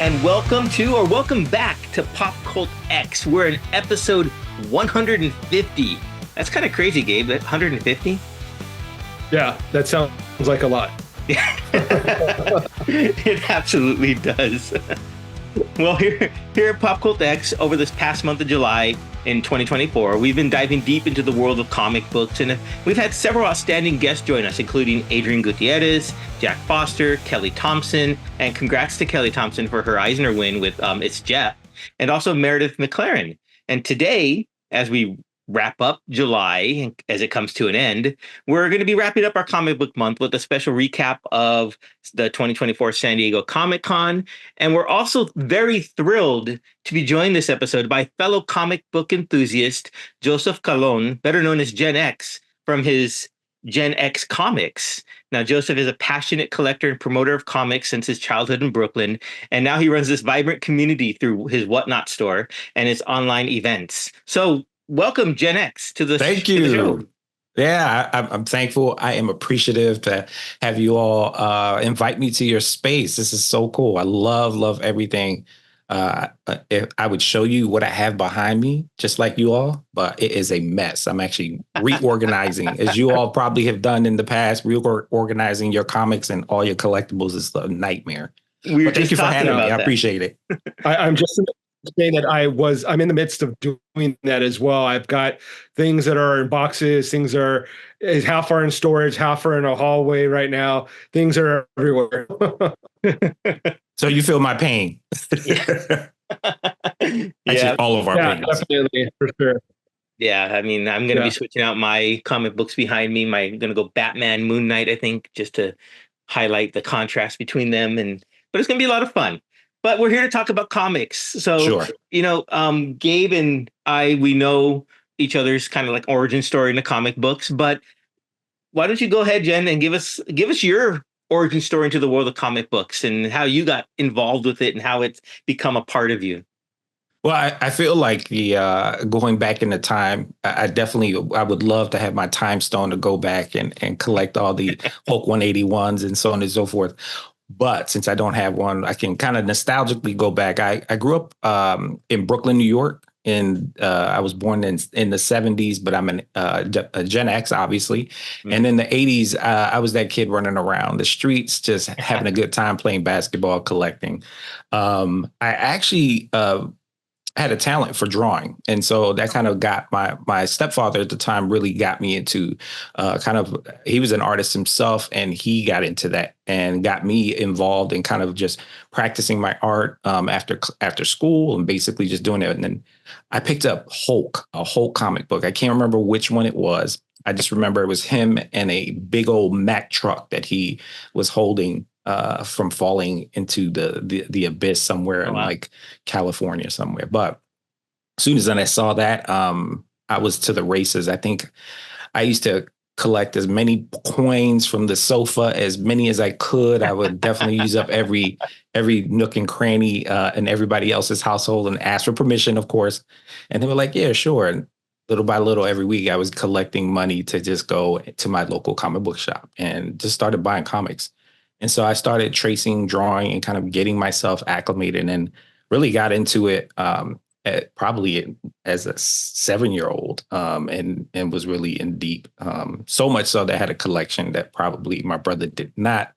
and welcome back to PopCultX. We're in episode 150. That's kind of crazy, Gabe. 150? Yeah, that sounds like a lot. It absolutely does. Well, here at PopCultX, over this past month of July in 2024, we've been diving deep into the world of comic books, and we've had several outstanding guests join us, including Adrian Gutierrez, Jack Foster, Kelly Thompson, and congrats to Kelly Thompson for her Eisner win with It's Jeff, and also Meredith McLaren. And today, as we wrap up July as it comes to an end, we're going to be wrapping up our comic book month with a special recap of the 2024 San Diego Comic-Con. And we're also very thrilled to be joined this episode by fellow comic book enthusiast Joseph Calon, better known as Gen X, from his Gen X Comics. Now, Joseph is a passionate collector and promoter of comics since his childhood in Brooklyn, and now he runs this vibrant community through his Whatnot store and his online events. So welcome, Gen X, to the Thank you. To the show. Yeah, I'm thankful. I am appreciative to have you all invite me to your space. This is so cool. I love everything. If I would show you what I have behind me, just like you all, but it is a mess. I'm actually reorganizing, as you all probably have done in the past. Reorganizing your comics and all your collectibles is a nightmare. Thank you for having me. I appreciate it. I'm just saying that I'm in the midst of doing that as well. I've got things that are in boxes, things are half are in storage, half are in a hallway right now. Things are everywhere. So you feel my pain. Yeah. Actually, all of our pain. Definitely, for sure. Yeah, I mean, I'm going to be switching out my comic books behind me. I'm going to go Batman, Moon Knight, I think, just to highlight the contrast between them. But it's going to be a lot of fun. But we're here to talk about comics. So, sure. Gabe and I, we know each other's kind of like origin story in the comic books. But why don't you go ahead, Jen, and give us your origin story into the world of comic books and how you got involved with it and how it's become a part of you. Well, I feel like the going back in the time, I would love to have my time stone to go back and collect all the Hulk 181s and so on and so forth. But since I don't have one, I can kind of nostalgically go back. I grew up in Brooklyn, New York, and I was born in the 70s, but I'm a Gen X, obviously. Mm-hmm. And in the 80s, I was that kid running around the streets, just having a good time playing basketball, collecting. I actually had a talent for drawing. And so that kind of got my stepfather at the time really got me into he was an artist himself, and he got into that and got me involved in kind of just practicing my art after school and basically just doing it. And then I picked up a Hulk comic book. I can't remember which one it was. I just remember it was him and a big old Mack truck that he was holding from falling into the abyss somewhere in like California somewhere. But as soon as I saw that, I was to the races. I think I used to collect as many coins from the sofa, as many as I could. I would definitely use up every nook and cranny in everybody else's household and ask for permission, of course. And they were like, yeah, sure. And little by little, every week, I was collecting money to just go to my local comic book shop and just started buying comics. And so I started tracing, drawing, and kind of getting myself acclimated, and really got into it probably as a 7-year-old and was really in deep. So much so that I had a collection that probably my brother did not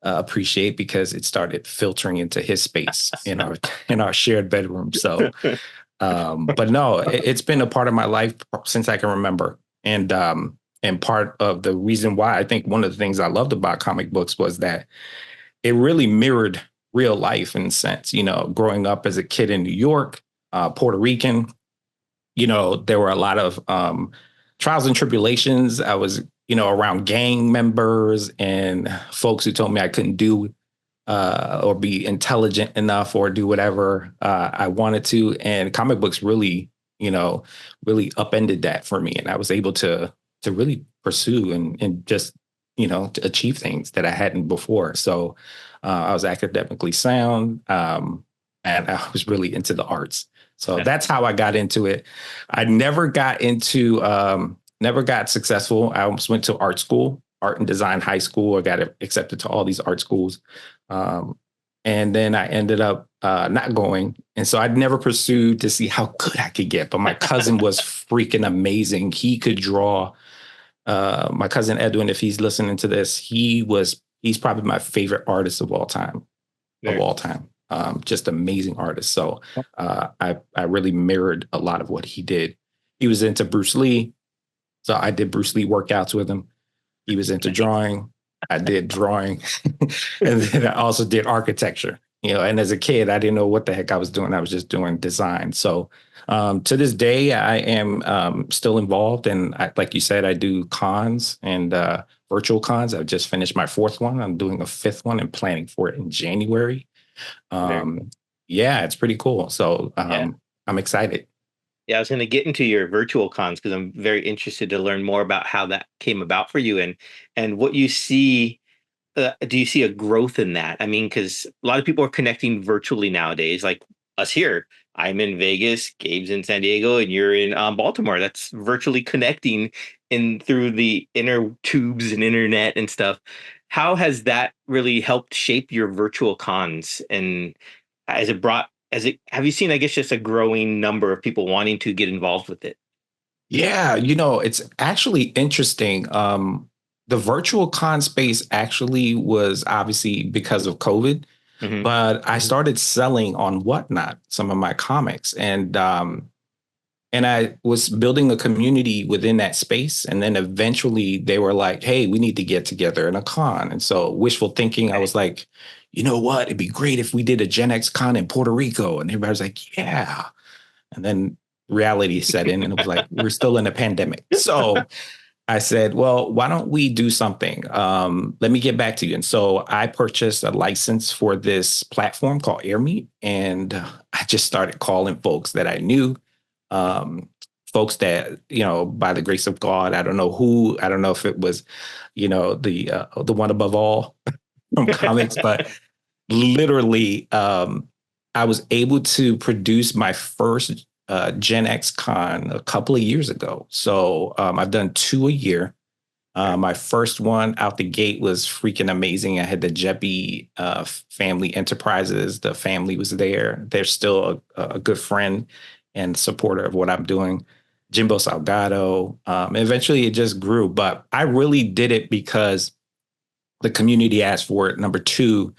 appreciate because it started filtering into his space in our shared bedroom. So, but no, it's been a part of my life since I can remember. And part of the reason why I think one of the things I loved about comic books was that it really mirrored real life in a sense. Growing up as a kid in New York, Puerto Rican, there were a lot of trials and tribulations. I was, around gang members and folks who told me I couldn't do or be intelligent enough or do whatever I wanted to. And comic books really upended that for me. And I was able to really pursue and just, to achieve things that I hadn't before. So I was academically sound and I was really into the arts. So that's how I got into it. I never got successful. I almost went to art school, art and design high school. I got accepted to all these art schools. And then I ended up not going. And so I'd never pursued to see how good I could get. But my cousin was freaking amazing. He could draw. My cousin Edwin, if he's listening to this, he's probably my favorite artist of all time. Just amazing artist. So I really mirrored a lot of what he did. He was into Bruce Lee. So I did Bruce Lee workouts with him. He was into drawing. I did drawing. And then I also did architecture. And as a kid, I didn't know what the heck I was doing. I was just doing design. So to this day, I am still involved. And like you said, I do cons and virtual cons. I've just finished my 4th one. I'm doing a 5th one and planning for it in January. Yeah, it's pretty cool. So I'm excited. Yeah, I was going to get into your virtual cons because I'm very interested to learn more about how that came about for you and what you see. Do you see a growth in that? I mean, because a lot of people are connecting virtually nowadays, like us here. I'm in Vegas, Gabe's in San Diego, and you're in Baltimore. That's virtually connecting in through the inner tubes and internet and stuff. How has that really helped shape your virtual cons? And have you seen, I guess, just a growing number of people wanting to get involved with it? Yeah, it's actually interesting. The virtual con space actually was obviously because of COVID, but I started selling on Whatnot some of my comics, and I was building a community within that space. And then eventually they were like, "Hey, we need to get together in a con." And so wishful thinking, I was like, you know what? It'd be great if we did a Gen X con in Puerto Rico. And everybody was like, yeah. And then reality set in and it was like, we're still in a pandemic. So I said, well, why don't we do something? Let me get back to you. And so I purchased a license for this platform called AirMeet. And I just started calling folks that I knew, folks that, by the grace of God, I don't know if it was, the one above all from comics, but literally, I was able to produce my first Gen X con a couple of years ago. So I've done 2 a year. My first one out the gate was freaking amazing. I had the Jeppy Family Enterprises. The family was there. They're still a good friend and supporter of what I'm doing. Jimbo Salgado. Eventually it just grew, but I really did it because the community asked for it. Number 2,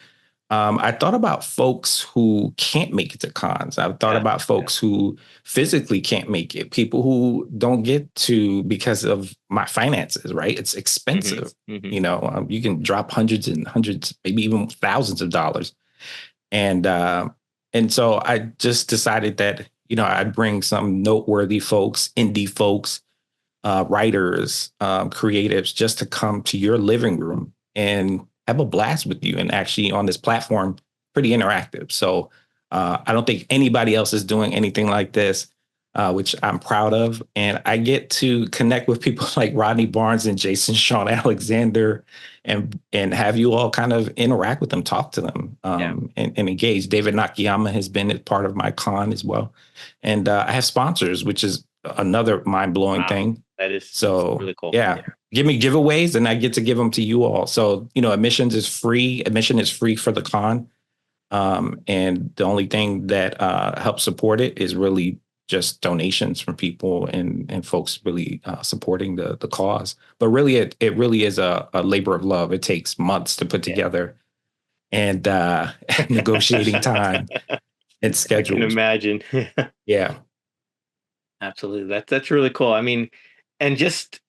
I thought about folks who can't make it to cons. I've thought about folks who physically can't make it, people who don't get to because of my finances, right? It's expensive. You can drop hundreds and hundreds, maybe even thousands of dollars. And so I just decided that, I'd bring some noteworthy folks, indie folks, writers, creatives, just to come to your living room and have a blast with you. And actually on this platform, pretty interactive. So I don't think anybody else is doing anything like this, which I'm proud of. And I get to connect with people like Rodney Barnes and Jason Sean Alexander and have you all kind of interact with them, talk to them, and engage. David Nakayama has been a part of my con as well. And I have sponsors, which is another mind-blowing thing. That is so really cool. Yeah. Give me giveaways and I get to give them to you all. So, admission is free. Admission is free for the con. And the only thing that helps support it is really just donations from people and folks really supporting the cause. But really, it really is a labor of love. It takes months to put together and negotiating time and schedules. I can imagine. Yeah. Absolutely. That's really cool. I mean, just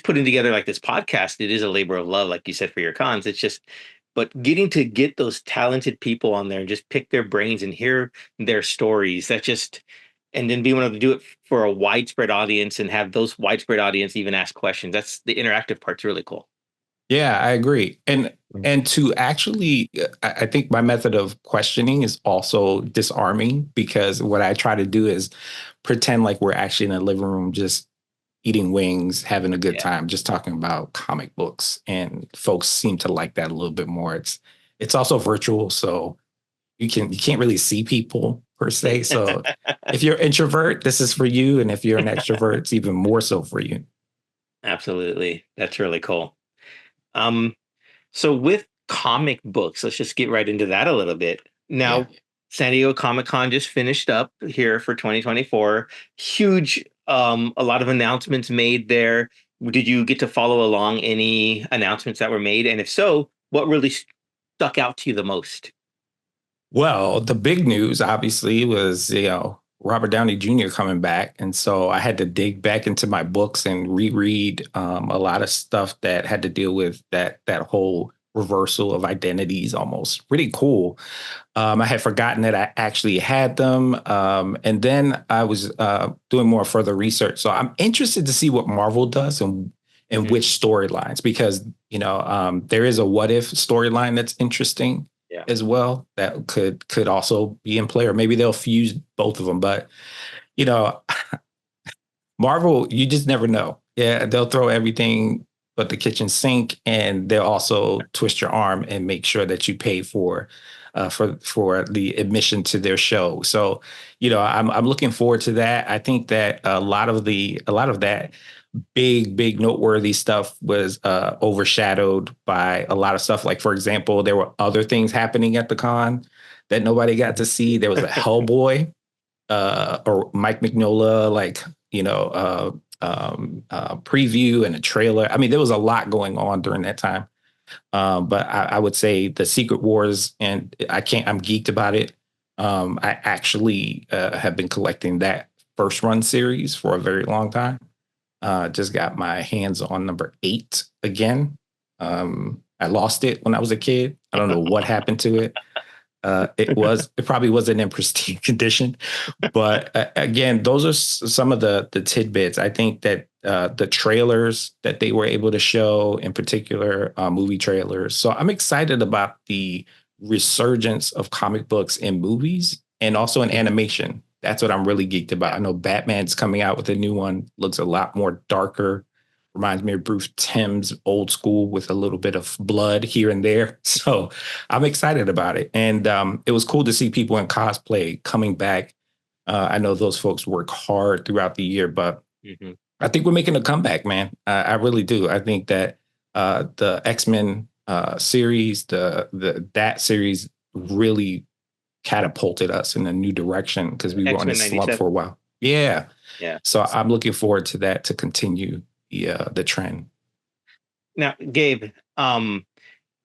putting together like this podcast, it is a labor of love, like you said, for your cons. It's just, but getting to get those talented people on there and just pick their brains and hear their stories, and then being able to do it for a widespread audience and have those widespread audience even ask questions. That's the interactive part's really cool. Yeah, I agree. And to actually, I think my method of questioning is also disarming, because what I try to do is pretend like we're actually in a living room, just eating wings, having a good time, just talking about comic books. And folks seem to like that a little bit more. It's also virtual, so you can't really see people per se. So if you're an introvert, this is for you. And if you're an extrovert, it's even more so for you. Absolutely. That's really cool. So with comic books, let's just get right into that a little bit. Now, San Diego Comic-Con just finished up here for 2024. Huge, a lot of announcements made there. Did you get to follow along any announcements that were made? And if so, what really stuck out to you the most? Well, the big news obviously was, Robert Downey Jr. coming back. And so I had to dig back into my books and reread a lot of stuff that had to deal with that whole reversal of identities almost. Pretty cool. I had forgotten that I actually had them. And then I was doing more further research. So I'm interested to see what Marvel does and which storylines, because, there is a what if storyline that's interesting as well that could also be in play, or maybe they'll fuse both of them. But, you know, Marvel, you just never know. Yeah, they'll throw everything but the kitchen sink, and they'll also twist your arm and make sure that you pay for the admission to their show. So, I'm looking forward to that. I think that a lot of that big noteworthy stuff was overshadowed by a lot of stuff. Like, for example, there were other things happening at the con that nobody got to see. There was a Hellboy or Mike Mignola, preview and a trailer. I mean, there was a lot going on during that time. But I would say the Secret Wars, and I'm geeked about it. I actually have been collecting that first run series for a very long time. Just got my hands on number 8 again. I lost it when I was a kid. I don't know what happened to it. It probably wasn't in pristine condition, but again, those are some of the tidbits. I think that the trailers that they were able to show, in particular, movie trailers. So I'm excited about the resurgence of comic books in movies and also in animation. That's what I'm really geeked about. I know Batman's coming out with a new one. Looks a lot more darker. Reminds me of Bruce Timm's old school with a little bit of blood here and there. So I'm excited about it. And it was cool to see people in cosplay coming back. I know those folks work hard throughout the year, but I think we're making a comeback, man. I really do. I think that the X-Men series, that series really catapulted us in a new direction because we were on a slump for a while. Yeah. So I'm looking forward to that to continue the trend. Now, Gabe,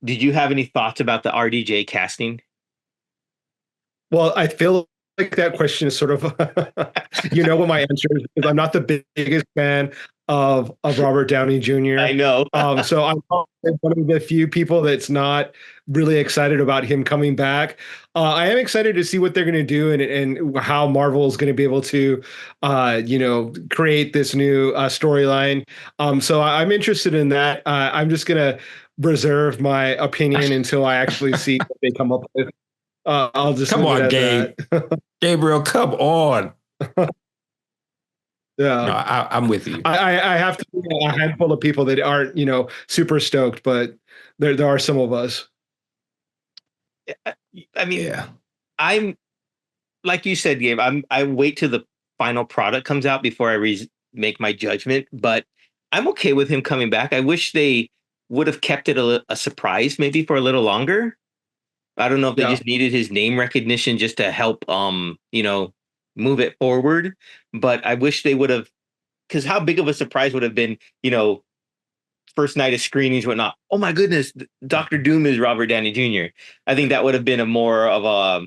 did you have any thoughts about the RDJ casting? Well, I feel like that question is sort of, what my answer is, because I'm not the biggest fan of Robert Downey Jr. I know. So I'm one of the few people that's not really excited about him coming back. I am excited to see what they're going to do and how Marvel is going to be able to, create this new storyline. So I'm interested in that. I'm just going to reserve my opinion until I actually see what they come up with. I'll just come on, Gabe. Gabriel, come on. Yeah, no, I'm with you. I have to be a handful of people that aren't, super stoked, but there are some of us. I mean, I'm like you said, Gabe. I wait till the final product comes out before I make my judgment. But I'm okay with him coming back. I wish they would have kept it a surprise, maybe for a little longer. I don't know if they just needed his name recognition just to help, move it forward. But I wish they would have, because how big of a surprise would have been, first night of screenings, whatnot. Oh my goodness, Dr. Doom is Robert Downey Jr. I think that would have been a more of a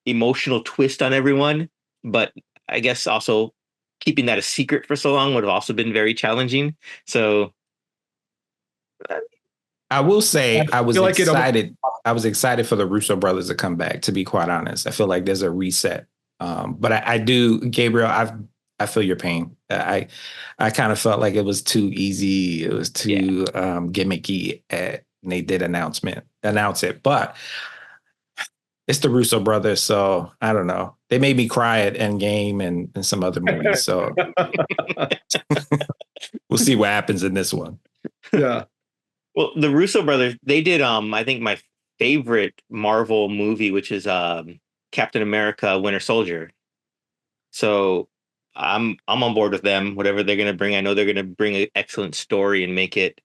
emotional twist on everyone. But I guess also keeping that a secret for so long would have also been very challenging. So I will say I was excited. I was excited for the Russo brothers to come back, to be quite honest. I feel like there's a reset. But I do, Gabriel, I feel your pain. I kind of felt like it was too easy. It was too gimmicky. And they did announce it. But it's the Russo brothers, so I don't know. They made me cry at Endgame and some other movies. So we'll see what happens in this one. Yeah. Well, the Russo brothers, they did I think my favorite Marvel movie, which is Captain America: Winter Soldier. So I'm on board with them. Whatever they're going to bring, I know they're going to bring an excellent story and make it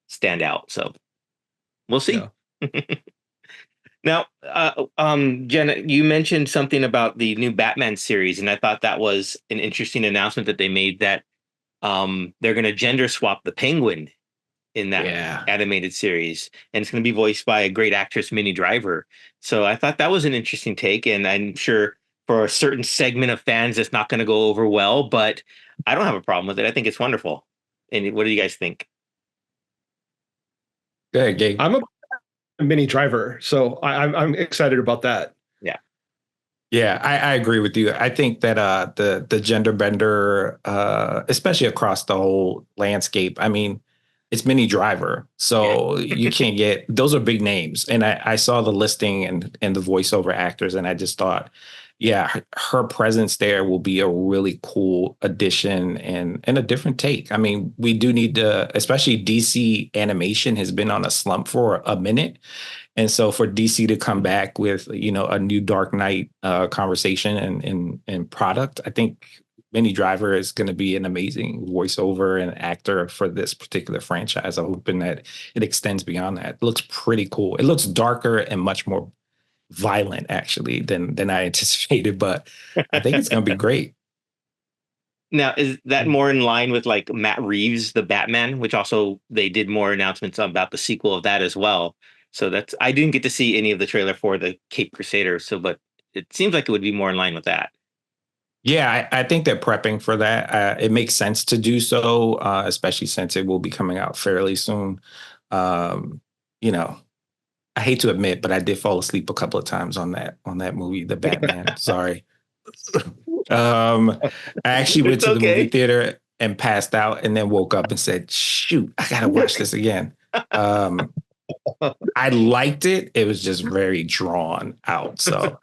stand out. So we'll see. Yeah. Now, Jenna, you mentioned something about the new Batman series, and I thought that was an interesting announcement that they made that they're going to gender swap the Penguin in that Yeah. animated series, and it's going to be voiced by a great actress, Minnie Driver. So I thought that was an interesting take, and I'm sure for a certain segment of fans, it's not going to go over well, but I don't have a problem with it. I think it's wonderful. And what do you guys think? Go ahead, Gabe. I'm a mini driver, so I'm excited about that. Yeah. Yeah, I agree with you. I think that the gender bender, especially across the whole landscape, I mean, it's Mini Driver, so you can't get those are big names. And I saw the listing and the voiceover actors, and I just thought, yeah, her presence there will be a really cool addition and a different take. I mean, we do need to, especially DC animation has been on a slump for a minute. And so for DC to come back with, a new Dark Knight conversation and product, I think Minnie Driver is going to be an amazing voiceover and actor for this particular franchise. I'm hoping that it extends beyond that. It looks pretty cool. It looks darker and much more violent, actually, than I anticipated, but I think it's going to be great. Now, is that more in line with like Matt Reeves, the Batman, which also they did more announcements about the sequel of that as well. So that's I didn't get to see any of the trailer for the Cape Crusader, so but it seems like it would be more in line with that. Yeah, I think they're prepping for that. It makes sense to do so, especially since it will be coming out fairly soon. Um, you know, I hate to admit, but I did fall asleep a couple of times on that movie, The Batman. Sorry. I actually went It's to the movie okay. theater and passed out, and then woke up and said, "Shoot, I gotta watch this again." Um, I liked it. It was just very drawn out. So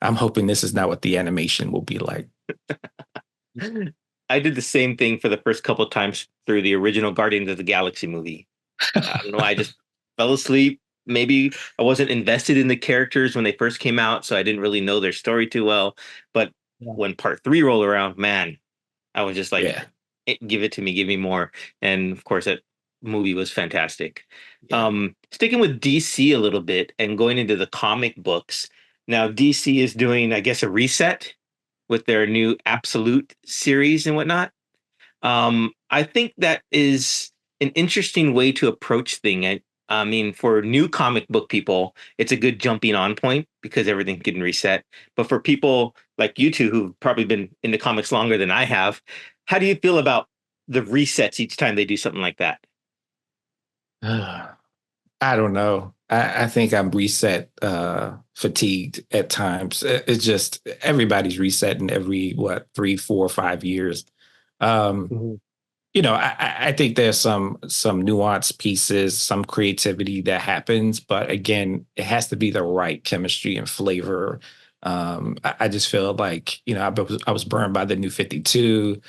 I'm hoping this is not what the animation will be like. I did the same thing for the first couple of times through the original Guardians of the Galaxy movie. I don't know. I just fell asleep. Maybe I wasn't invested in the characters when they first came out, so I didn't really know their story too well. But when part three rolled around, man, I was just like, Yeah. Give it to me, give me more." And of course, that movie was fantastic. Yeah. Sticking with DC a little bit and going into the comic books. Now, DC is doing, I guess, a reset with their new Absolute series and whatnot. I think that is an interesting way to approach thing. I mean, for new comic book people, it's a good jumping on point because everything can reset. But for people like you two who've probably been in the comics longer than I have, how do you feel about the resets each time they do something like that? I don't know. I think I'm reset fatigued at times. It's just everybody's resetting every 3, 4, 5 years. Um, Mhm. I think there's some nuanced pieces, some creativity that happens, but again, it has to be the right chemistry and flavor. I just feel like I was burned by the New 52.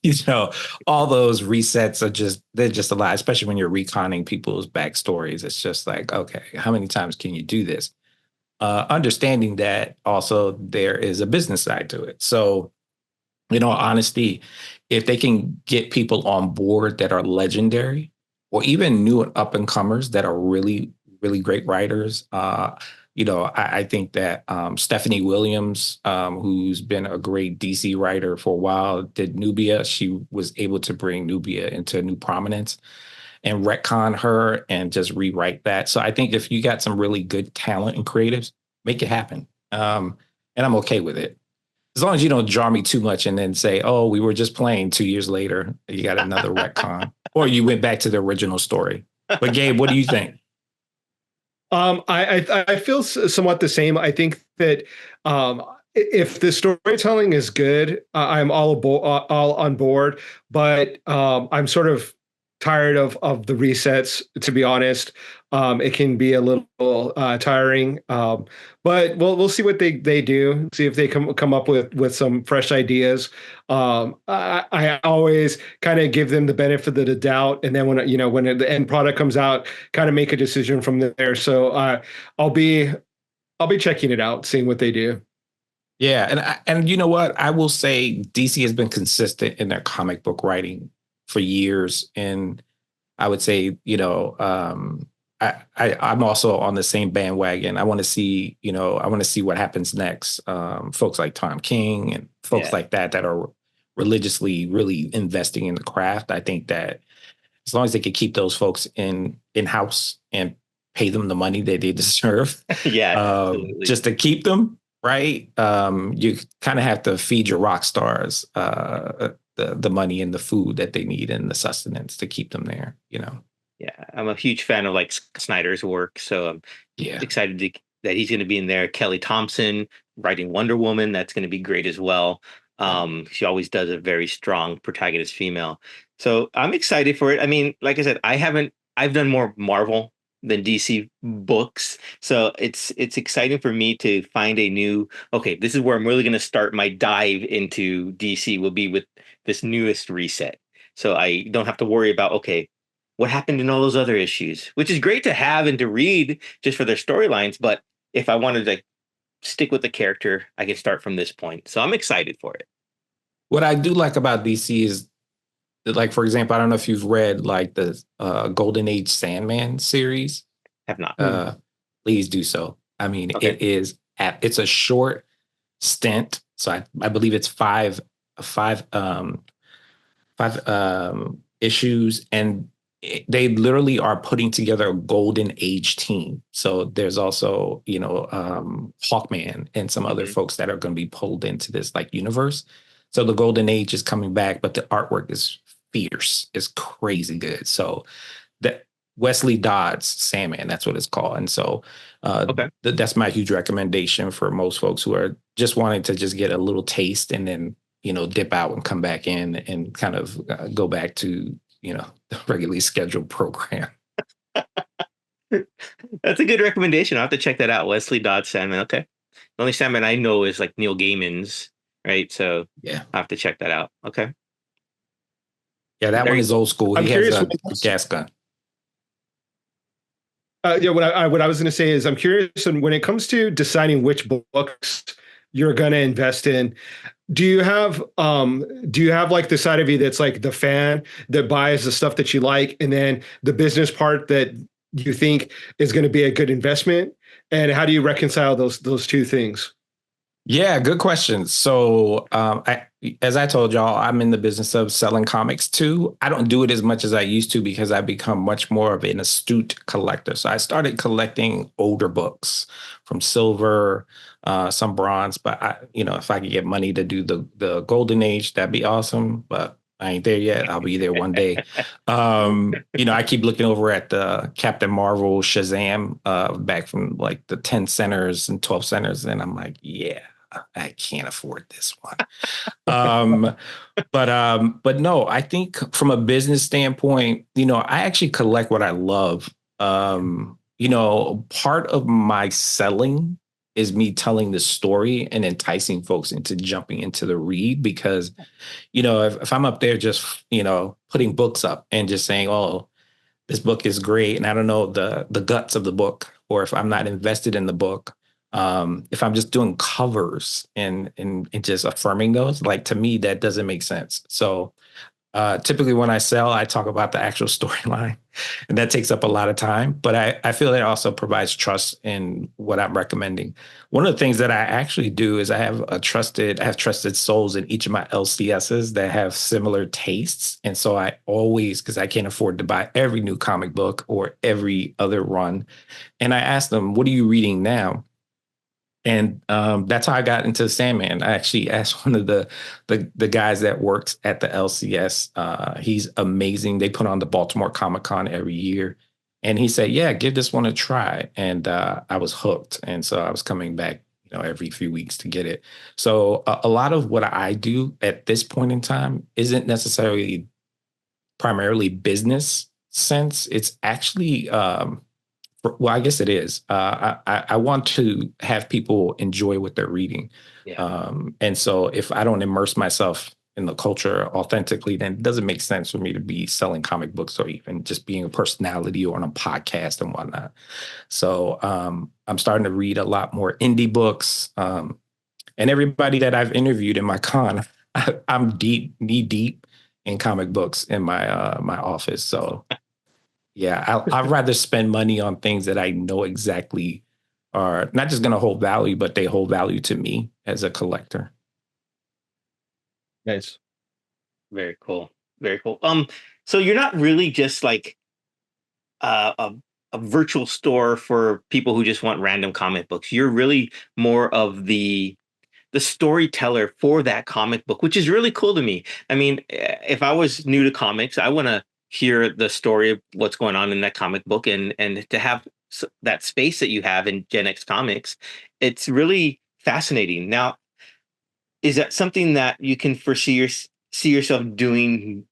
you know, all those resets they're just a lot, especially when you're reconning people's backstories. It's just like, okay, how many times can you do this? Understanding that also there is a business side to it. So honesty, if they can get people on board that are legendary or even new and up and comers that are really, really great writers, I think that Stephanie Williams, who's been a great DC writer for a while, did Nubia. She was able to bring Nubia into new prominence and retcon her and just rewrite that. So I think if you got some really good talent and creatives, make it happen. And I'm okay with it. As long as you don't jar me too much and then say, "Oh, we were just playing 2 years later, you got another retcon," or you went back to the original story. But Gabe, what do you think? I feel somewhat the same. I think that if the storytelling is good, I'm all on board. But I'm sort of tired of the resets. To be honest, it can be a little tiring. But we'll see what they do. See if they come up with some fresh ideas. I always kind of give them the benefit of the doubt, and then when the end product comes out, kind of make a decision from there. So I'll be I'll be checking it out, seeing what they do. Yeah, and you know what? I will say DC has been consistent in their comic book writing for years, and I would say, I'm also on the same bandwagon. I want to see, I want to see what happens next. Folks like Tom King and folks Yeah. like that are religiously really investing in the craft. I think that as long as they could keep those folks in house and pay them the money that they deserve, Yeah, absolutely. just to keep them right. You kind of have to feed your rock stars the money and the food that they need and the sustenance to keep them there. Yeah, I'm a huge fan of like Snyder's work, so I'm Yeah. excited that he's going to be in there. Kelly Thompson writing Wonder Woman, that's going to be great as well. She always does a very strong protagonist female, so I'm excited for it. I mean, like I said, I've done more Marvel than DC books, so it's exciting for me to find a new. Okay, this is where I'm really going to start my dive into DC. Will be with this newest reset, so I don't have to worry about okay what happened in all those other issues, which is great to have and to read just for their storylines. But if I wanted to stick with the character, I can start from this point. So I'm excited for it. What I do like about DC is that, like, for example, I don't know if you've read like the Golden Age Sandman series. Have not. Please do so. I mean, Okay. it's a short stint. So I believe it's five issues, and they literally are putting together a golden age team. So there's also, Hawkman and some other folks that are going to be pulled into this like universe. So the golden age is coming back, but the artwork is fierce. It's crazy good. So that Wesley Dodds Sandman, that's what it's called. And so Okay. that's my huge recommendation for most folks who are just wanting to just get a little taste and then, dip out and come back in and kind of go back to, the regularly scheduled program. That's a good recommendation. I'll have to check that out. Wesley Dodds Sandman. Okay. The only Sandman I know is like Neil Gaiman's, right? So Yeah. I have to check that out. Okay. Yeah, that one is old school. I'm He curious has a gas gun. What I was going to say is I'm curious, and when it comes to deciding which books you're going to invest in, do you have like the side of you that's like the fan that buys the stuff that you like, and then the business part that you think is going to be a good investment? And how do you reconcile those two things? Yeah, good question. So, as I told y'all, I'm in the business of selling comics too. I don't do it as much as I used to because I've become much more of an astute collector. So I started collecting older books from silver, some bronze. But if I could get money to do the golden age, that'd be awesome. But I ain't there yet. I'll be there one day. I keep looking over at the Captain Marvel Shazam back from like the 10 centers and 12 centers. And I'm like, yeah, I can't afford this one. But no, I think from a business standpoint, I actually collect what I love. Part of my selling is me telling the story and enticing folks into jumping into the read because, if I'm up there just, putting books up and just saying, oh, this book is great, and I don't know the guts of the book, or if I'm not invested in the book, if I'm just doing covers and just affirming those, like to me, that doesn't make sense. So typically when I sell, I talk about the actual storyline, and that takes up a lot of time. But I feel that also provides trust in what I'm recommending. One of the things that I actually do is I have trusted souls in each of my LCSs that have similar tastes. And so I always, because I can't afford to buy every new comic book or every other run, and I ask them, what are you reading now? And that's how I got into Sandman. I actually asked one of the guys that works at the LCS. He's amazing. They put on the Baltimore Comic Con every year. And he said, yeah, give this one a try. And I was hooked. And so I was coming back, every few weeks to get it. So a lot of what I do at this point in time isn't necessarily primarily business sense. It's actually well, I guess it is. I want to have people enjoy what they're reading. Yeah. And so if I don't immerse myself in the culture authentically, then it doesn't make sense for me to be selling comic books or even just being a personality or on a podcast and whatnot. So I'm starting to read a lot more indie books. And everybody that I've interviewed in my con, I'm knee deep in comic books in my my office. So Yeah, I'd rather spend money on things that I know exactly are not just going to hold value, but they hold value to me as a collector. Nice. Very cool. Very cool. So you're not really just like uh, a a virtual store for people who just want random comic books. You're really more of the storyteller for that comic book, which is really cool to me. I mean, if I was new to comics, I want to hear the story of what's going on in that comic book, and to have that space that you have in Gen X Comics, it's really fascinating. Now, is that something that you can see yourself doing?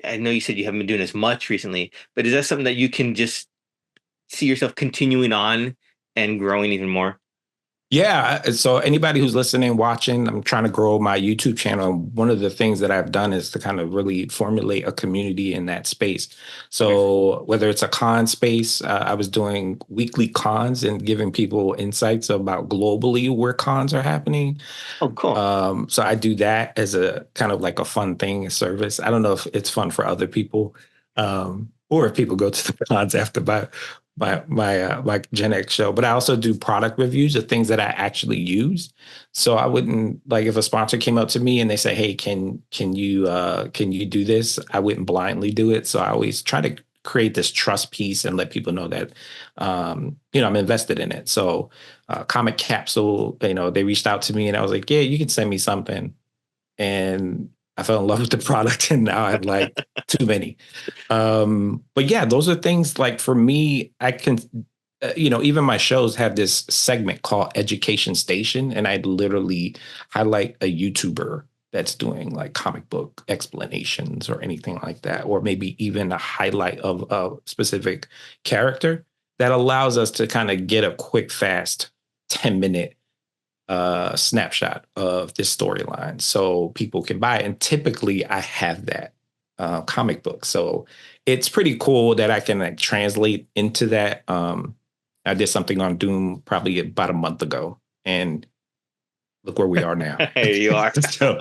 I know you said you haven't been doing as much recently, but is that something that you can just see yourself continuing on and growing even more? Yeah. So anybody who's listening, watching, I'm trying to grow my YouTube channel. One of the things that I've done is to kind of really formulate a community in that space. So whether it's a con space, I was doing weekly cons and giving people insights about globally where cons are happening. Oh, cool. So I do that as a kind of like a fun thing, a service. I don't know if it's fun for other people, or if people go to the cons after my Gen X show. But I also do product reviews of things that I actually use. So I wouldn't like if a sponsor came up to me and they say, "Hey, can you do this?" I wouldn't blindly do it. So I always try to create this trust piece and let people know that I'm invested in it. So Comic Capsule, they reached out to me and I was like, yeah, you can send me something. And I fell in love with the product and now I have like too many. But yeah, those are things like for me, I can, even my shows have this segment called Education Station. And I literally highlight a YouTuber that's doing like comic book explanations or anything like that, or maybe even a highlight of a specific character that allows us to kind of get a quick, fast 10-minute snapshot of this storyline so people can buy it. And typically I have that comic book. So it's pretty cool that I can like translate into that. I did something on Doom probably about a month ago and look where we are now. Here you are. So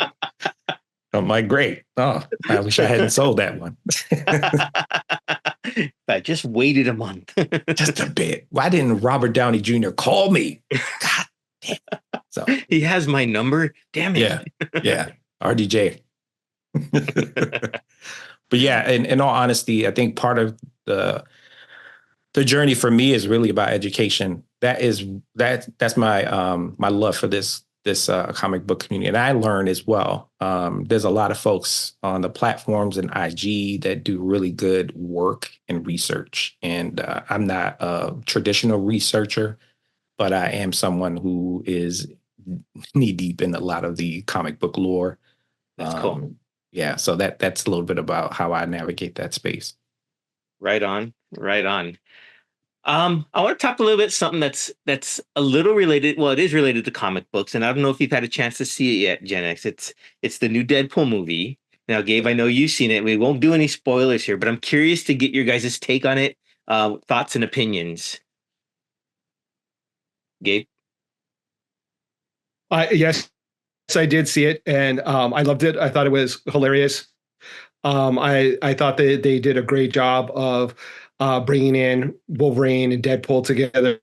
I'm like, great. Oh, I wish I hadn't sold that one. I just waited a month. Just a bit. Why didn't Robert Downey Jr. call me? God damn. So he has my number. Damn it. Yeah. RDJ. But yeah, in all honesty, I think part of the journey for me is really about education. That's my love for this comic book community, and I learn as well. There's a lot of folks on the platforms and IG that do really good work and research, and I'm not a traditional researcher, but I am someone who is knee deep in a lot of the comic book lore. That's cool. Yeah, so that's a little bit about how I navigate that space. Right on. Right on. I want to talk a little bit something that's a little related. Well, it is related to comic books, and I don't know if you've had a chance to see it yet, Gen X. It's the new Deadpool movie. Now, Gabe, I know you've seen it. We won't do any spoilers here, but I'm curious to get your guys' take on it, thoughts and opinions. Gabe? Yes, I did see it, and I loved it. I thought it was hilarious. I thought they did a great job of bringing in Wolverine and Deadpool together,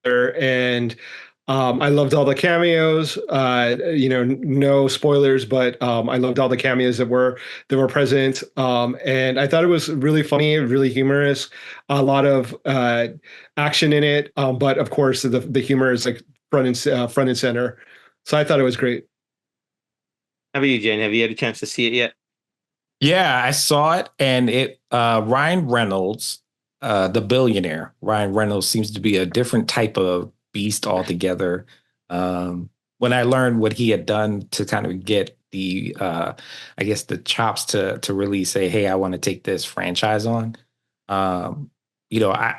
and I loved all the cameos. No spoilers, but I loved all the cameos that were present, and I thought it was really funny, really humorous. A lot of action in it, but of course the humor is like front and center. So I thought it was great. How about you, Jen? Have you had a chance to see it yet? Yeah, I saw it, and Ryan Reynolds, the billionaire, Ryan Reynolds seems to be a different type of beast altogether. When I learned what he had done to kind of get I guess the chops to really say, "Hey, I want to take this franchise on." I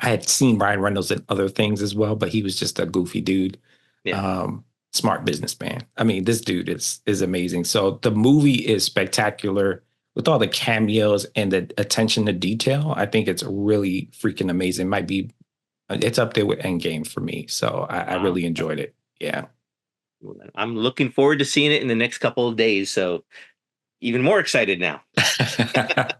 had seen Ryan Reynolds in other things as well, but he was just a goofy dude. Yeah. Smart businessman. I mean, this dude is amazing. So the movie is spectacular with all the cameos and the attention to detail. I think it's really freaking amazing. It's up there with Endgame for me. So I really enjoyed it. Yeah. I'm looking forward to seeing it in the next couple of days. So even more excited now. I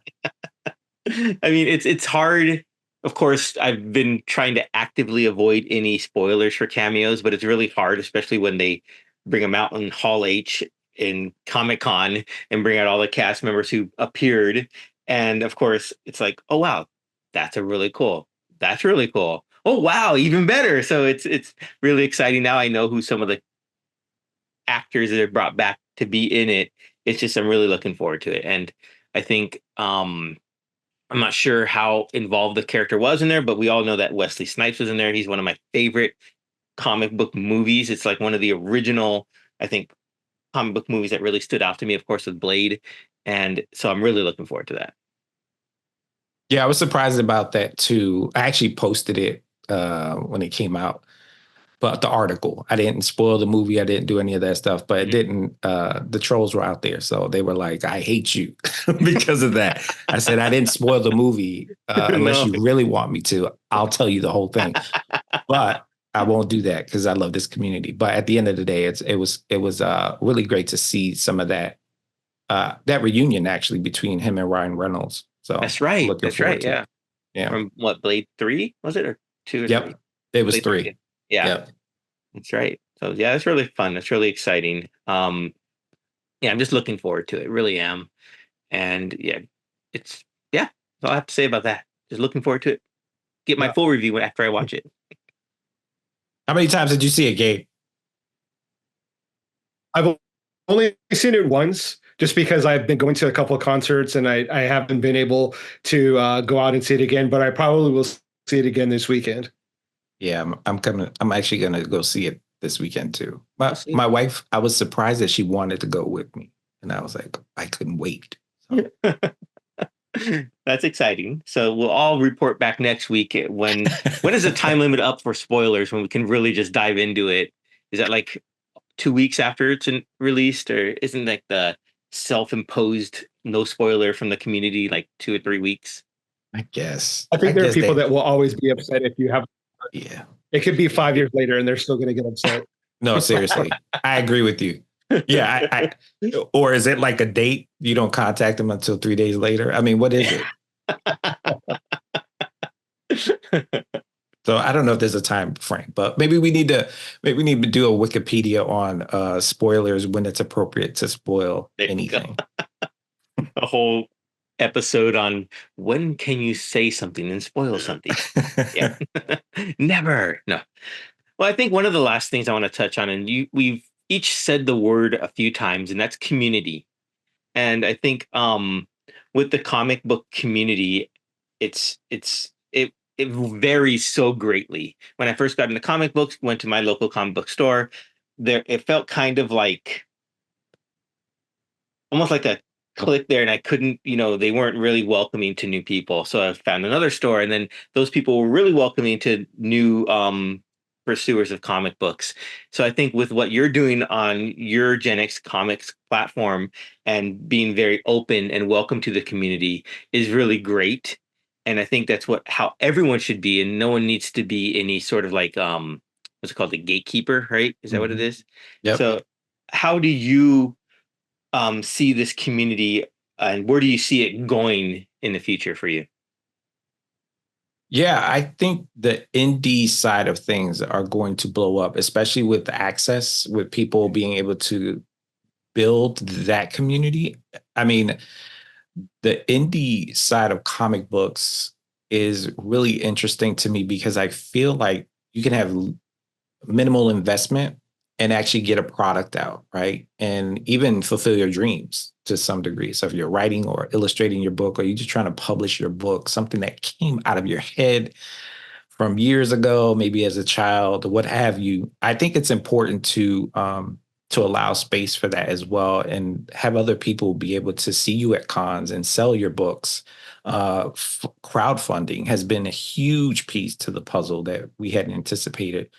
mean, it's hard. of course, I've been trying to actively avoid any spoilers for cameos, but it's really hard, especially when they bring them out in Hall H in Comic Con and bring out all the cast members who appeared. And of course, it's like, oh wow, that's a really cool. That's really cool. Oh wow, even better. So it's really exciting. Now I know who some of the actors that are brought back to be in it. It's just I'm really looking forward to it. And I think I'm not sure how involved the character was in there, but we all know that Wesley Snipes was in there. He's one of my favorite comic book movies. It's like one of the original, I think, comic book movies that really stood out to me, of course, with Blade. And so I'm really looking forward to that. Yeah, I was surprised about that too. I actually posted it when it came out, but the article, I didn't spoil the movie. I didn't do any of that stuff, but it didn't, the trolls were out there. So they were like, I hate you because of that. I said, I didn't spoil the movie unless you really want me to. I'll tell you the whole thing, but I won't do that because I love this community. But at the end of the day, it was really great to see some of that, that reunion actually between him and Ryan Reynolds. So that's right. That's right. Yeah. Yeah. From what, Blade 3 was it, or 2 or 3? It was Blade 3. Yeah. Yep. That's right. So yeah, it's really fun. It's really exciting. Yeah, I'm just looking forward to it. Really am. And yeah, that's all I have to say about that. Just looking forward to it. Get my full review after I watch it. How many times did you see it, Gabe? I've only seen it once, just because I've been going to a couple of concerts and I haven't been able to go out and see it again, but I probably will see it again this weekend. Yeah, I'm actually gonna go see it this weekend too. My wife, I was surprised that she wanted to go with me, and I was like, I couldn't wait. So. That's exciting. So we'll all report back next week. When is the time limit up for spoilers when we can really just dive into it? Is that like 2 weeks after it's released, or isn't like the self-imposed no spoiler from the community like 2 or 3 weeks? I guess. I think there are people that will always be upset if you have. Yeah. It could be 5 years later and they're still going to get upset. No, seriously. I agree with you. Yeah. Or is it like a date? You don't contact them until 3 days later? I mean, what is it? So I don't know if there's a time frame, but maybe we need to do a Wikipedia on spoilers when it's appropriate to spoil anything. A whole episode on when can you say something and spoil something. Yeah. Never. No. Well, I think one of the last things I want to touch on, and we've each said the word a few times, and that's community. And I think with the comic book community, it varies so greatly. When I first got into comic books, went to my local comic book store, it felt kind of like almost like a click there, and I couldn't, they weren't really welcoming to new people. So I found another store, and then those people were really welcoming to new pursuers of comic books. So I think with what you're doing on your Gen X Comics platform and being very open and welcome to the community is really great. And I think that's how everyone should be, and no one needs to be any sort of like what's it called, the gatekeeper, right? Is that what it is? Yep. So how do you see this community, and where do you see it going in the future for you? Yeah, I think the indie side of things are going to blow up, especially with access, with people being able to build that community. I mean, the indie side of comic books is really interesting to me because I feel like you can have minimal investment and actually get a product out, right? And even fulfill your dreams to some degree. So if you're writing or illustrating your book, or you're just trying to publish your book, something that came out of your head from years ago, maybe as a child, what have you, I think it's important to allow space for that as well, and have other people be able to see you at cons and sell your books. Crowdfunding has been a huge piece to the puzzle that we hadn't anticipated.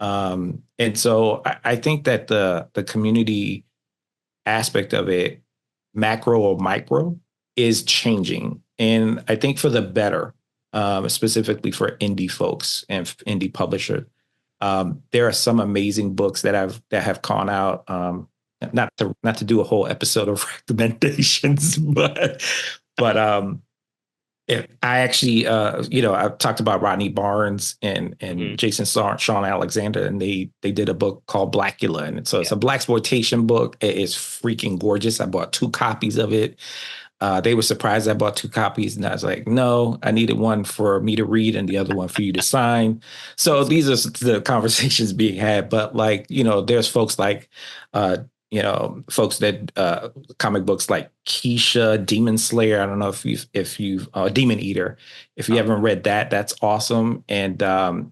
And so I think that the community aspect of it, macro or micro, is changing. And I think for the better, specifically for indie folks and indie publishers. There are some amazing books that have gone out. Not to do a whole episode of recommendations, but I actually, I've talked about Rodney Barnes and Mhm. Sean Alexander, and they did a book called Blackula, and so it's a blaxploitation book. It is freaking gorgeous. I bought 2 copies of it. They were surprised I bought 2 copies, and I was like, no, I needed one for me to read and the other one for you to sign. So these are the conversations being had. But like, there's folks like, folks that comic books like Keisha, Demon Slayer. I don't know if you've Demon Eater. If you haven't read that, that's awesome. And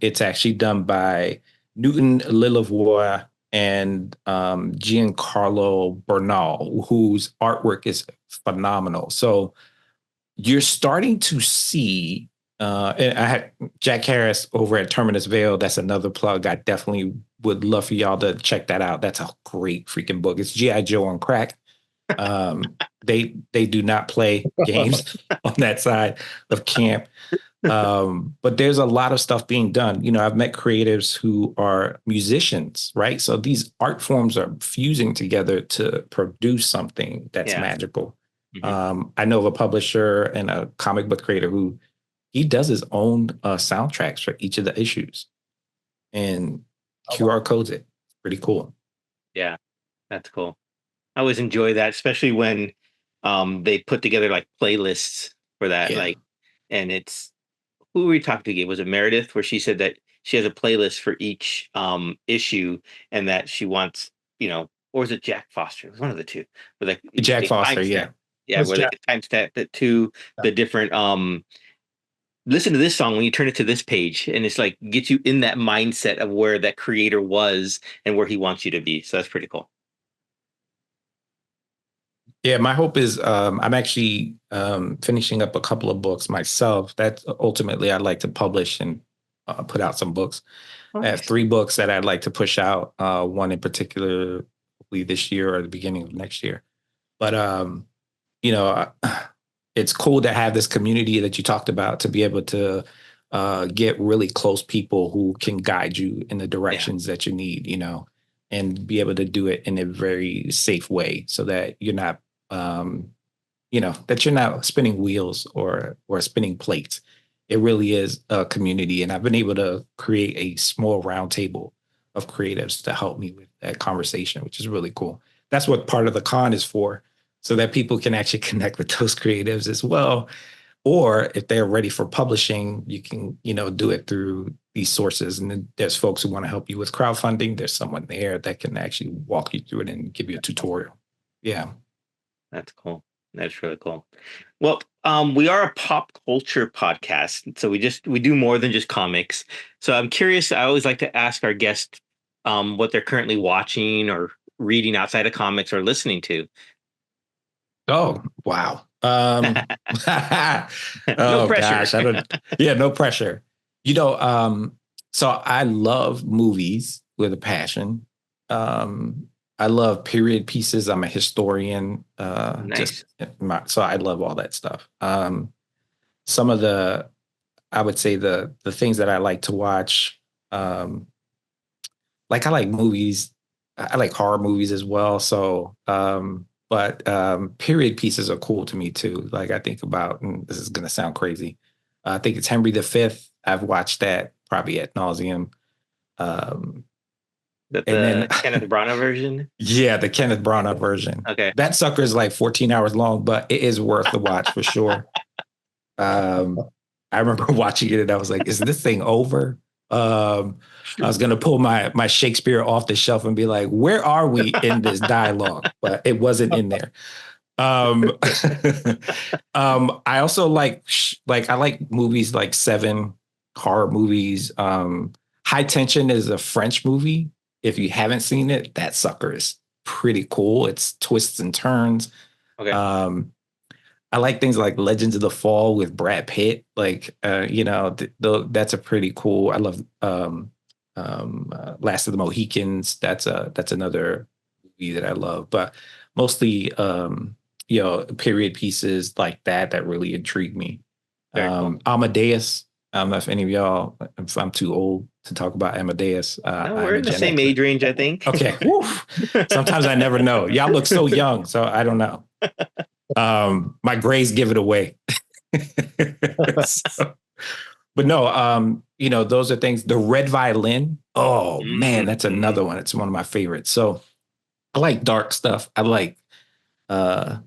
it's actually done by Newton Lillivoy and Giancarlo Bernal, whose artwork is phenomenal. So you're starting to see, and I had Jack Harris over at Terminus Vale. That's another plug. I definitely would love for y'all to check that out. That's a great freaking book. It's G.I. Joe on crack. They do not play games on that side of camp. But there's a lot of stuff being done. I've met creatives who are musicians, right? So these art forms are fusing together to produce something that's magical. Mhm. I know of a publisher and a comic book creator who he does his own soundtracks for each of the issues and QR codes it. Pretty cool. Yeah, that's cool. I always enjoy that, especially when they put together like playlists for that. Yeah. Like, and it's who were we talking to? Gabe? Was it Meredith, where she said that she has a playlist for each issue, and that she wants, or is it Jack Foster? It was one of the two. But like Jack they Foster, timestamp- It was where Jack. they timestamp it to the different listen to this song when you turn it to this page, and it's like gets you in that mindset of where that creator was and where he wants you to be. So that's pretty cool. Yeah, my hope is I'm actually finishing up a couple of books myself. That ultimately I'd like to publish and put out some books. Oh, I have 3 books that I'd like to push out. One in particular, hopefully this year or the beginning of next year. But you know, it's cool to have this community that you talked about to be able to get really close people who can guide you in the directions that you need, and be able to do it in a very safe way so that you're not, that you're not spinning wheels or spinning plates. It really is a community. And I've been able to create a small round table of creatives to help me with that conversation, which is really cool. That's what part of the con is for, so that people can actually connect with those creatives as well. Or if they're ready for publishing, you can, do it through these sources. And then there's folks who want to help you with crowdfunding. There's someone there that can actually walk you through it and give you a tutorial. Yeah. That's cool. That's really cool. Well, we are a pop culture podcast, so we do more than just comics. So I'm curious. I always like to ask our guests what they're currently watching or reading outside of comics or listening to. Oh, wow. No Oh pressure. gosh, no pressure. So I love movies with a passion. I love period pieces. I'm a historian. Nice. So I love all that stuff. Some of I would say the things that I like to watch, like I like movies. I like horror movies as well. So, but period pieces are cool to me too. Like I think about, and this is going to sound crazy, I think it's Henry V. I've watched that probably ad nauseum. The Kenneth Branagh version? Yeah, the Kenneth Branagh version. Okay. That sucker is like 14 hours long, but it is worth the watch for sure. I remember watching it and I was like, is this thing over? I was going to pull my Shakespeare off the shelf and be like, where are we in this dialogue? But it wasn't in there. I also like I like movies like Seven, horror movies. High Tension is a French movie. If you haven't seen it, that sucker is pretty cool. It's twists and turns. Okay. I like things like Legends of the Fall with Brad Pitt. Like, that's a pretty cool. I love Last of the Mohicans. That's another movie that I love. But mostly, period pieces like that really intrigue me. Cool. Amadeus. I don't know if any of y'all, if I'm too old to talk about Amadeus. No, we're in the same age range, I think. Okay. Sometimes I never know. Y'all look so young, so I don't know. My grays give it away. So, but no, those are things. The Red Violin. Oh man, that's another one. It's one of my favorites. So I like dark stuff. I like uh,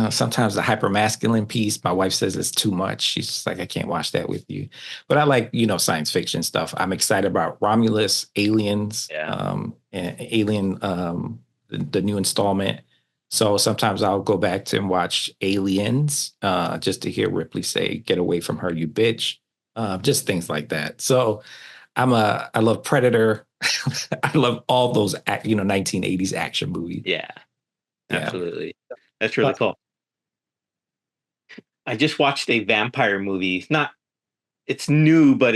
sometimes the hypermasculine piece. My wife says it's too much. She's just like, I can't watch that with you. But I like, science fiction stuff. I'm excited about Romulus, Aliens, and Alien, the new installment. So sometimes I'll go back to and watch Aliens, just to hear Ripley say, "Get away from her, you bitch." Just things like that. So I love Predator. I love all those, 1980s action movies. Yeah, absolutely. That's really cool. I just watched a vampire movie. It's new, but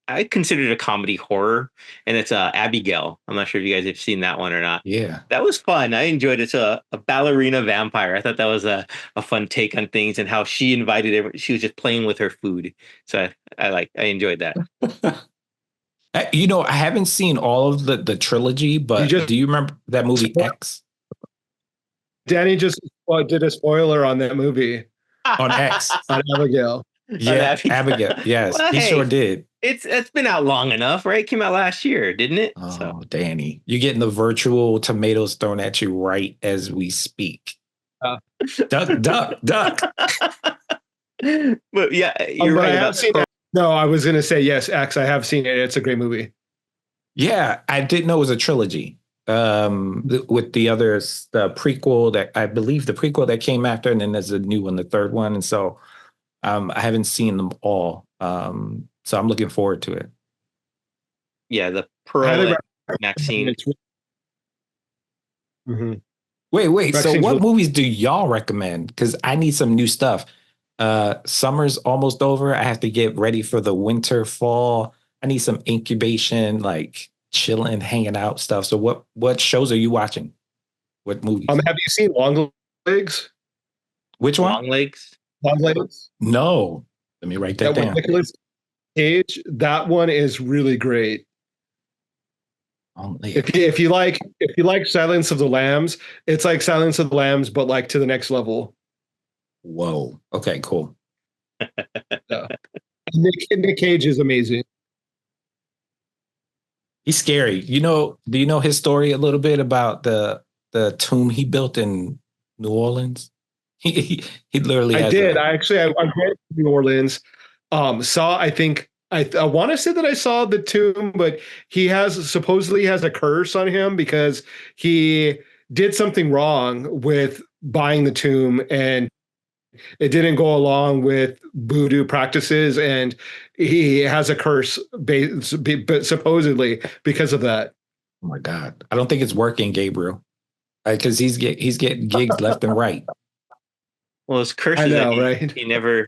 I considered it a comedy horror, and it's Abigail. I'm not sure if you guys have seen that one or not. Yeah. That was fun. I enjoyed it. It's a ballerina vampire. I thought that was a fun take on things, and how she she was just playing with her food. So I enjoyed that. I haven't seen all of the trilogy, but do you remember that movie X? Danny just did a spoiler on that movie. On X. On Abigail. Yeah, Abigail. Yes, well, he sure did. It's been out long enough, right? It came out last year, didn't it? Oh, Danny, you're getting the virtual tomatoes thrown at you right as we speak. Duck. But yeah, you're right about that. No, I was going to say yes, X. I have seen it. It's a great movie. Yeah, I didn't know it was a trilogy. With the others, the prequel that came after, and then there's a new one, the third one, and so. I haven't seen them all, so I'm looking forward to it. Yeah, the Pearl and Maxine. Mm-hmm. Wait. So what movies do y'all recommend? Because I need some new stuff. Summer's almost over. I have to get ready for the winter, fall. I need some incubation, like chilling, hanging out stuff. So what shows are you watching? What movies? Have you seen Long Legs? Which one? Long Legs. Long Legs? No. Let me write that down. Nicolas Cage, that one is really great. If you like Silence of the Lambs, it's like Silence of the Lambs, but like to the next level. Whoa. Okay, cool. Yeah. Nick Cage is amazing. He's scary. Do you know his story a little bit about the tomb he built in New Orleans? He literally. I did. I went to New Orleans. I want to say that I saw the tomb, but he supposedly has a curse on him because he did something wrong with buying the tomb, and it didn't go along with voodoo practices, and he has a curse supposedly because of that. Oh my God! I don't think it's working, Gabriel, because he's getting gigs left and right. Well, his curse is right? He never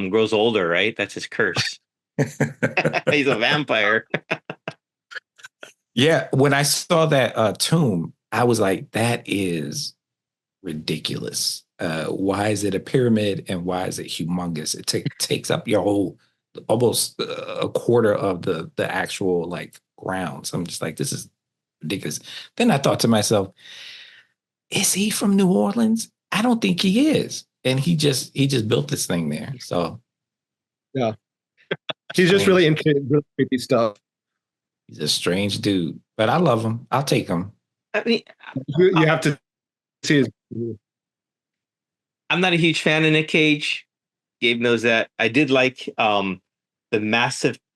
grows older, right? That's his curse. He's a vampire. Yeah, when I saw that tomb, I was like, that is ridiculous. Why is it a pyramid, and why is it humongous? It takes up your whole, almost a quarter of the actual like ground. So I'm just like, this is ridiculous. Then I thought to myself, is he from New Orleans? I don't think he is. And he just built this thing there. So yeah. He's just really into really creepy stuff. He's a strange dude, but I love him. I'll take him. I mean, you have to see his. I'm not a huge fan of Nick Cage. Gabe knows that. I did like the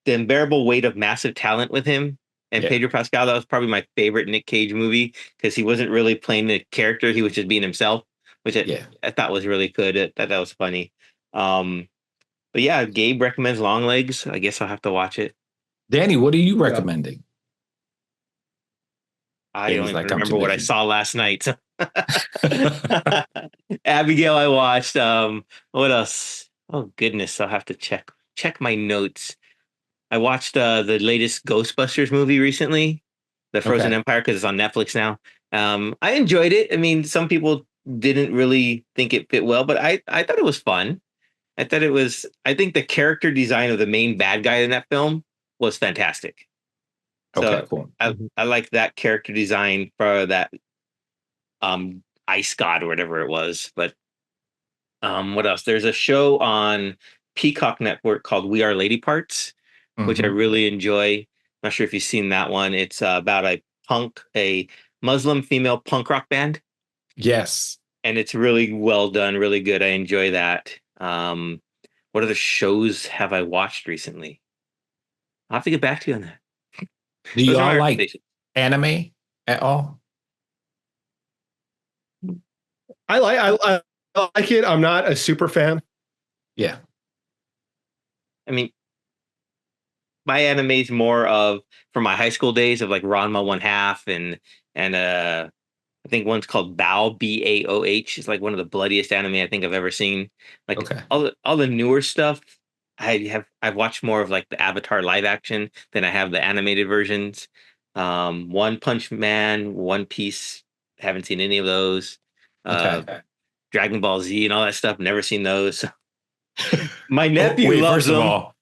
unbearable weight of massive talent with him and Pedro Pascal. That was probably my favorite Nick Cage movie because he wasn't really playing the character; he was just being himself, which I thought was really good. That was funny. But yeah, Gabe recommends Long Legs. I guess I'll have to watch it. Danny, what are you recommending? I don't even remember what I saw last night. Abigail, I watched. What else? Oh goodness, I'll have to check my notes. I watched the latest Ghostbusters movie recently, The Frozen Empire, because it's on Netflix now. I enjoyed it. I mean, some people didn't really think it fit well, but I thought it was fun. I think the character design of the main bad guy in that film was fantastic. So cool. I like that character design for that ice god or whatever it was. But What else? There's a show on Peacock Network called We Are Lady Parts, which I Mhm. really enjoy. Not sure if you've seen that one. It's about a Muslim female punk rock band, Yes. and it's really well done, really good. I enjoy that. What other shows have I watched recently? I'll have to get back to you on that. Do Those are y'all my like recommendations. anime at all? I like it. I'm not a super fan. Yeah. I mean, my anime's more of from my high school days of like Ranma One Half and I think one's called Bao Baoh. It's like one of the bloodiest anime I think I've ever seen. Like Okay. all the newer stuff, I've watched more of like the Avatar live action than I have the animated versions. One Punch Man, One Piece, haven't seen any of those. Okay. Dragon Ball Z and all that stuff, never seen those. My Oh, nephew wait, loves first of them. all,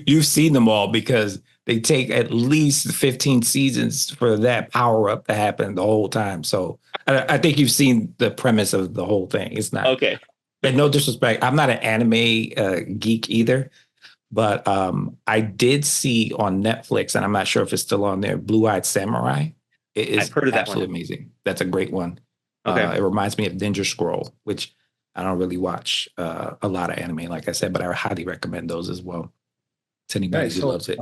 you've seen them all because they take at least 15 seasons for that power up to happen the whole time. So I think you've seen the premise of the whole thing. It's not, Okay. but no disrespect. I'm not an anime geek either, but I did see on Netflix, and I'm not sure if it's still on there, Blue Eyed Samurai. It I've is heard of that one. absolutely amazing. That's a great one. Okay. It reminds me of Ninja Scroll, which I don't really watch a lot of anime, like I said, but I highly recommend those as well to anybody Nice. who So loves it.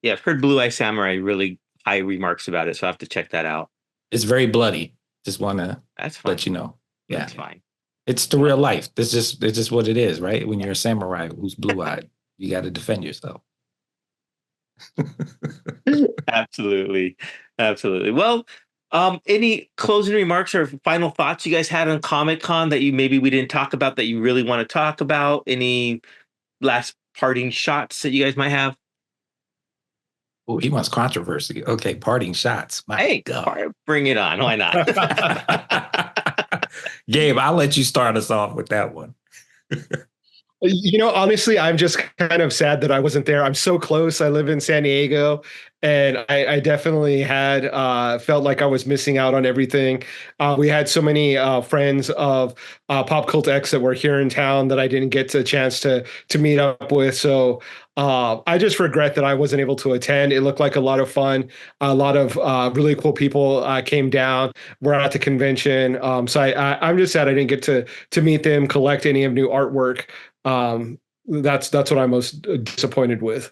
Yeah, I've heard Blue Eye Samurai really high remarks about it, so I have to check that out. It's very bloody. Just want to That's let fine. you know. Yeah, That's fine. it's the real life. It's just what it is, right? When you're a samurai who's blue eyed, you got to defend yourself. Absolutely. Absolutely. Well, any closing remarks or final thoughts you guys had on Comic Con that you maybe we didn't talk about that you really want to talk about? Any last parting shots that you guys might have? Oh, he wants controversy. Okay, parting shots. My Hey, God. bring it on. Why not? Gabe, I'll let you start us off with that one. Honestly, I'm just kind of sad that I wasn't there. I'm so close. I live in San Diego, and I definitely had felt like I was missing out on everything. We had so many friends of PopCultX that were here in town that I didn't get a chance to meet up with. So I just regret that I wasn't able to attend. It looked like a lot of fun. A lot of really cool people came down. We're at the convention, so I'm just sad I didn't get to meet them, collect any of new artwork. That's what I'm most disappointed with.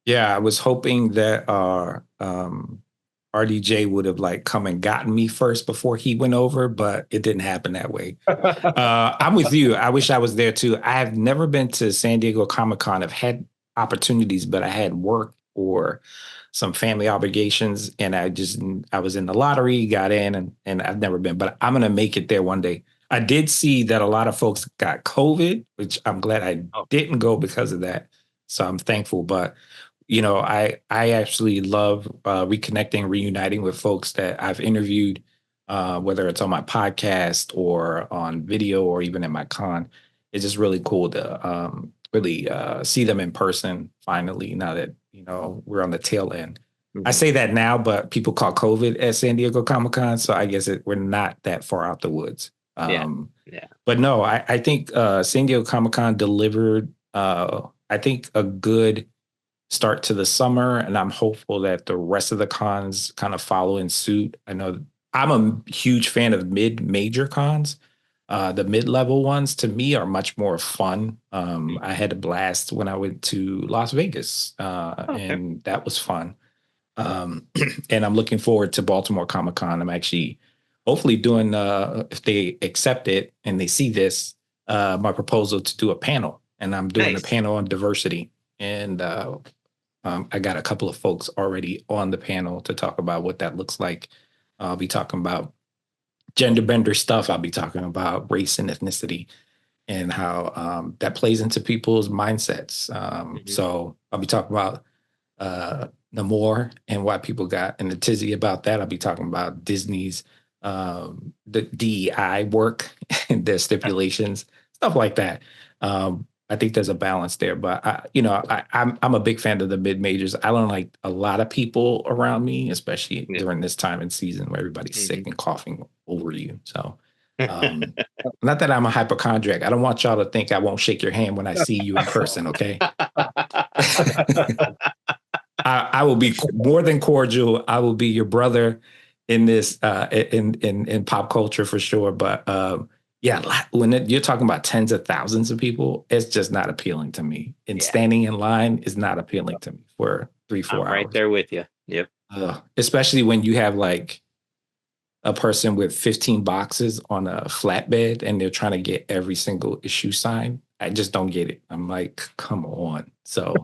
Yeah, I was hoping that RDJ would have like come and gotten me first before he went over, but it didn't happen that way. I'm with you. I wish I was there too. I have never been to San Diego Comic Con. I've had opportunities, but I had work or some family obligations, and I was in the lottery, got in, and I've never been. But I'm gonna make it there one day. I did see that a lot of folks got COVID, which I'm glad I didn't go because of that. So I'm thankful. But I actually love reconnecting, reuniting with folks that I've interviewed, whether it's on my podcast or on video or even at my con. It's just really cool to really see them in person finally. Now that we're on the tail end. I say that now, but people call COVID at San Diego Comic Con, so I guess we're not that far out the woods. Yeah. But no, I think San Diego Comic Con delivered. I think a good start to the summer, and I'm hopeful that the rest of the cons kind of follow in suit. I know I'm a huge fan of mid-major cons. The mid-level ones to me are much more fun. I had a blast when I went to Las Vegas, and that was fun. And I'm looking forward to Baltimore Comic Con. I'm actually hopefully doing, if they accept it and they see this, my proposal to do a panel. And I'm doing a panel on diversity. And I got a couple of folks already on the panel to talk about what that looks like. I'll be talking about gender bender stuff. I'll be talking about race and ethnicity and how that plays into people's mindsets. So I'll be talking about Namor and why people got in the tizzy about that. I'll be talking about Disney's the DEI work and their stipulations, stuff like that. I think there's a balance there, but I'm a big fan of the mid majors. I don't like a lot of people around me, especially during this time in season where everybody's sick and coughing over you. So Not that I'm a hypochondriac. I don't want y'all to think I won't shake your hand when I see you in person. Okay. I will be more than cordial. I will be your brother in this, in pop culture for sure. But yeah, when you're talking about tens of thousands of people, it's just not appealing to me. And standing in line is not appealing to me for 3-4 hours. Right there with you. Yep. Especially when you have like a person with 15 boxes on a flatbed and they're trying to get every single issue signed. I just don't get it. I'm like, come on. So,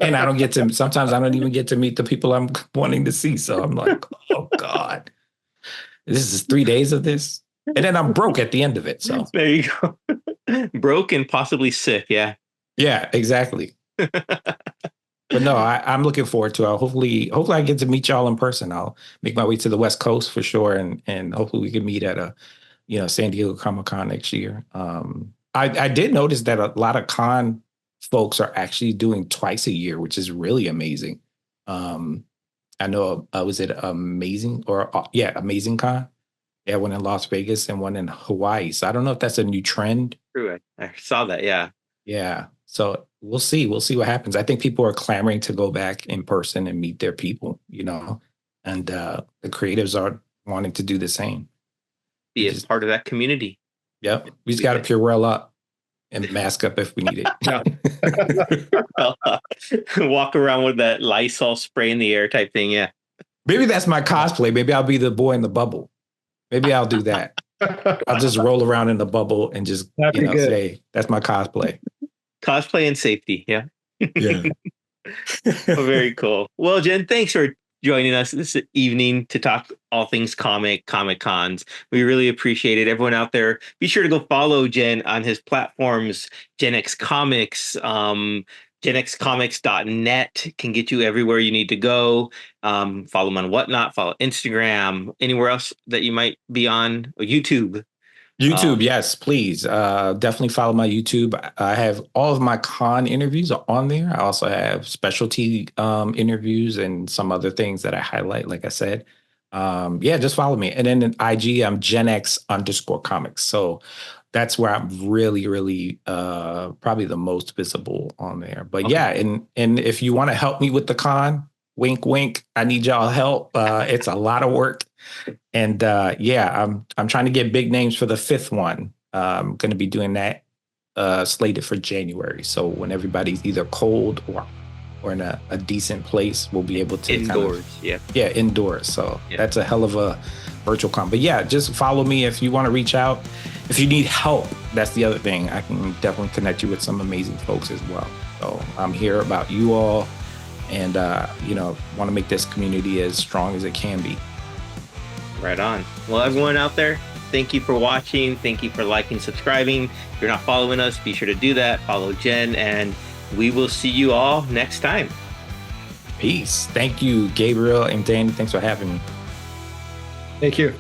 and I don't get to, sometimes I don't even get to meet the people I'm wanting to see. So I'm like, oh God, this is 3 days of this. And then I'm broke at the end of it. So there you go. Broke and possibly sick. Yeah. Yeah, exactly. But no, I'm looking forward to it. Hopefully I get to meet y'all in person. I'll make my way to the West Coast for sure. And hopefully we can meet at a, San Diego Comic-Con next year. I did notice that a lot of con folks are actually doing twice a year, which is really amazing. I know, was it Amazing Amazing Con? Yeah, one in Las Vegas and one in Hawaii. So I don't know if that's a new trend. True. I saw that. Yeah. Yeah. So we'll see. We'll see what happens. I think people are clamoring to go back in person and meet their people, and the creatives are wanting to do the same. Be as part of that community. Yep. We just got to Purell up and mask up if we need it. Walk around with that Lysol spray in the air type thing. Yeah. Maybe that's my cosplay. Maybe I'll be the boy in the bubble. Maybe I'll do that. I'll just roll around in the bubble and just, say that's my cosplay. Cosplay and safety. Yeah. Yeah. Well, very cool. Well, Jen, thanks for joining us this evening to talk all things Comic Cons. We really appreciate it. Everyone out there, be sure to go follow Jen on his platforms, Gen X Comics, genxcomics.net can get you everywhere you need to go. Follow him on Whatnot, follow Instagram, anywhere else that you might be on, or YouTube. Yes, please. Definitely follow my YouTube. I have all of my con interviews are on there. I also have specialty interviews and some other things that I highlight, like I said. Just follow me. And then in IG, I'm GenX_comics. So that's where I'm really, really probably the most visible on there. But and if you want to help me with the con, wink, wink, I need y'all help. It's a lot of work. And I'm trying to get big names for the 5th one. I'm going to be doing that slated for January. So when everybody's either cold or in a decent place, we'll be able to indoors. Indoors. So that's a hell of a virtual con. But just follow me if you want to reach out. If you need help, that's the other thing. I can definitely connect you with some amazing folks as well. So I'm here about you all, and want to make this community as strong as it can be. Right on. Well, everyone out there, thank you for watching. Thank you for liking, subscribing. If you're not following us, be sure to do that. Follow Jen, and we will see you all next time. Peace. Thank you, Gabriel and Danny. Thanks for having me. Thank you.